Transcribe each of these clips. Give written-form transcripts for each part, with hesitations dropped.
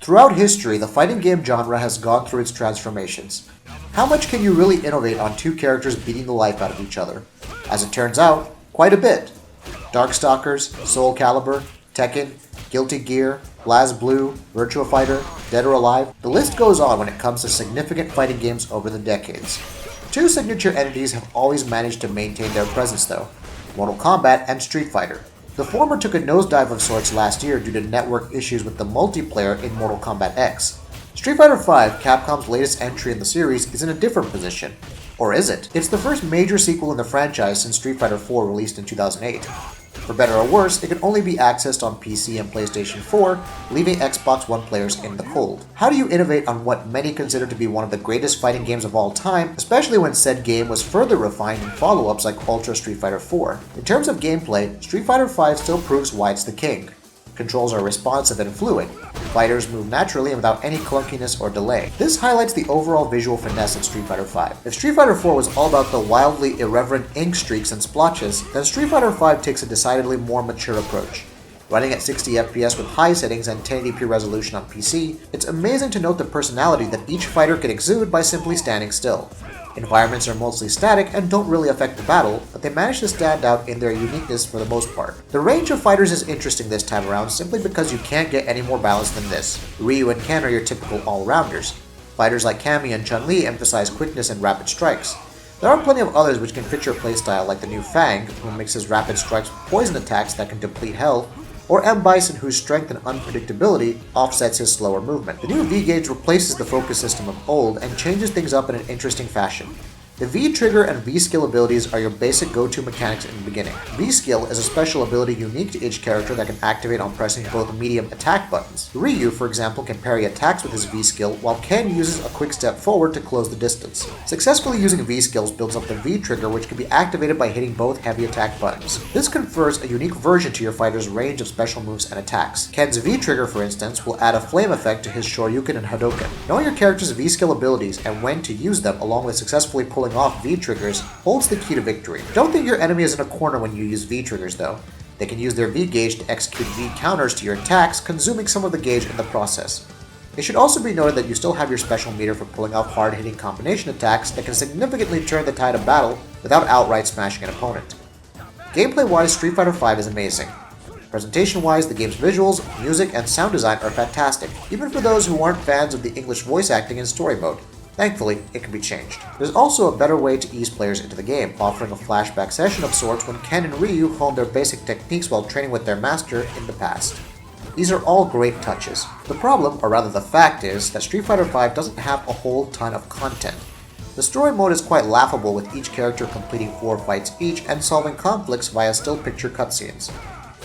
Throughout history, the fighting game genre has gone through its transformations. How much can you really innovate on two characters beating the life out of each other? As it turns out, quite a bit. Darkstalkers, Soul Calibur, Tekken, Guilty Gear, BlazBlue, Virtua Fighter, Dead or Alive, the list goes on when it comes to significant fighting games over the decades. Two signature entities have always managed to maintain their presence though, Mortal Kombat and Street Fighter. The former took a nosedive of sorts last year due to network issues with the multiplayer in Mortal Kombat X. Street Fighter V, Capcom's latest entry in the series, is in a different position. Or is it? It's the first major sequel in the franchise since Street Fighter IV released in 2008. For better or worse, it can only be accessed on PC and PlayStation 4, leaving Xbox One players in the cold. How do you innovate on what many consider to be one of the greatest fighting games of all time, especially when said game was further refined in follow-ups like Ultra Street Fighter IV? In terms of gameplay, Street Fighter V still proves why it's the king. Controls are responsive and fluid. Fighters move naturally and without any clunkiness or delay. This highlights the overall visual finesse of Street Fighter V. If Street Fighter IV was all about the wildly irreverent ink streaks and splotches, then Street Fighter V takes a decidedly more mature approach. Running at 60 FPS with high settings and 1080p resolution on PC, it's amazing to note the personality that each fighter can exude by simply standing still. Environments are mostly static and don't really affect the battle, but they manage to stand out in their uniqueness for the most part. The range of fighters is interesting this time around simply because you can't get any more balanced than this. Ryu and Ken are your typical all-rounders. Fighters like Cammy and Chun-Li emphasize quickness and rapid strikes. There are plenty of others which can fit your playstyle, like the new Fang, who mixes rapid strikes with poison attacks that can deplete health, or M. Bison, whose strength and unpredictability offsets his slower movement. The new V-Gauge replaces the focus system of old and changes things up in an interesting fashion. The V-Trigger and V-Skill abilities are your basic go-to mechanics in the beginning. V-Skill is a special ability unique to each character that can activate on pressing both medium attack buttons. Ryu, for example, can parry attacks with his V-Skill, while Ken uses a quick step forward to close the distance. Successfully using V-Skills builds up the V-Trigger, which can be activated by hitting both heavy attack buttons. This confers a unique version to your fighter's range of special moves and attacks. Ken's V-Trigger, for instance, will add a flame effect to his Shoryuken and Hadouken. Knowing your character's V-Skill abilities and when to use them, along with successfully pulling off V-triggers, holds the key to victory. Don't think your enemy is in a corner when you use V-triggers though. They can use their V-gauge to execute V-counters to your attacks, consuming some of the gauge in the process. It should also be noted that you still have your special meter for pulling off hard-hitting combination attacks that can significantly turn the tide of battle without outright smashing an opponent. Gameplay-wise, Street Fighter V is amazing. Presentation-wise, the game's visuals, music, and sound design are fantastic, even for those who aren't fans of the English voice acting in story mode. Thankfully, it can be changed. There's also a better way to ease players into the game, offering a flashback session of sorts when Ken and Ryu hone their basic techniques while training with their master in the past. These are all great touches. The problem, or rather the fact, is that Street Fighter V doesn't have a whole ton of content. The story mode is quite laughable, with each character completing 4 fights each and solving conflicts via still picture cutscenes.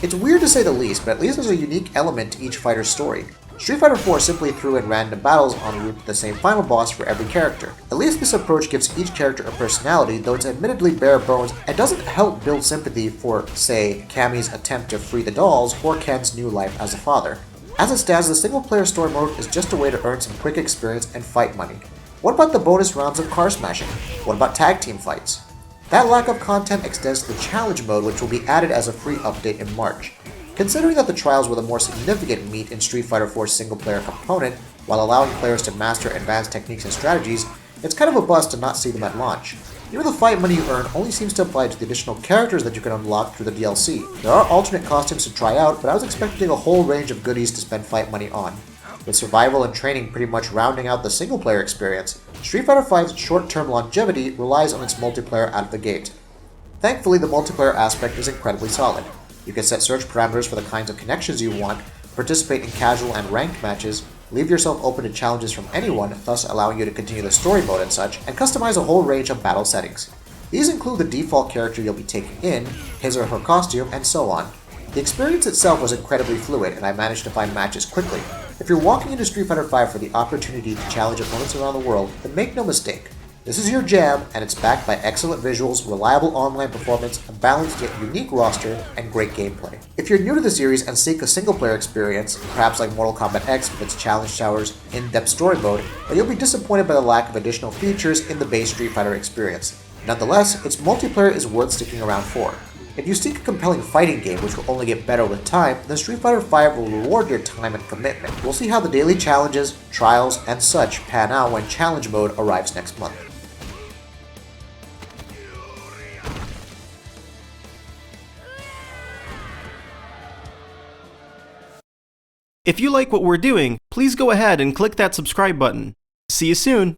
It's weird to say the least, but at least there's a unique element to each fighter's story. Street Fighter IV simply threw in random battles en route to the same final boss for every character. At least this approach gives each character a personality, though it's admittedly bare bones and doesn't help build sympathy for, say, Cammy's attempt to free the dolls or Ken's new life as a father. As it stands, the single-player story mode is just a way to earn some quick experience and fight money. What about the bonus rounds of car smashing? What about tag team fights? That lack of content extends to the challenge mode, which will be added as a free update in March. Considering that the trials were the more significant meat in Street Fighter IV's single-player component, while allowing players to master advanced techniques and strategies, it's kind of a bust to not see them at launch. Even the fight money you earn only seems to apply to the additional characters that you can unlock through the DLC. There are alternate costumes to try out, but I was expecting a whole range of goodies to spend fight money on. With survival and training pretty much rounding out the single-player experience, Street Fighter V's short-term longevity relies on its multiplayer out of the gate. Thankfully, the multiplayer aspect is incredibly solid. You can set search parameters for the kinds of connections you want, participate in casual and ranked matches, leave yourself open to challenges from anyone, thus allowing you to continue the story mode and such, and customize a whole range of battle settings. These include the default character you'll be taking in, his or her costume, and so on. The experience itself was incredibly fluid, and I managed to find matches quickly. If you're walking into Street Fighter V for the opportunity to challenge opponents around the world, then make no mistake. This is your jam, and it's backed by excellent visuals, reliable online performance, a balanced yet unique roster, and great gameplay. If you're new to the series and seek a single-player experience, perhaps like Mortal Kombat X with its challenge towers, in-depth story mode, then you'll be disappointed by the lack of additional features in the base Street Fighter experience. Nonetheless, its multiplayer is worth sticking around for. If you seek a compelling fighting game which will only get better with time, then Street Fighter V will reward your time and commitment. We'll see how the daily challenges, trials, and such pan out when Challenge Mode arrives next month. If you like what we're doing, please go ahead and click that subscribe button. See you soon!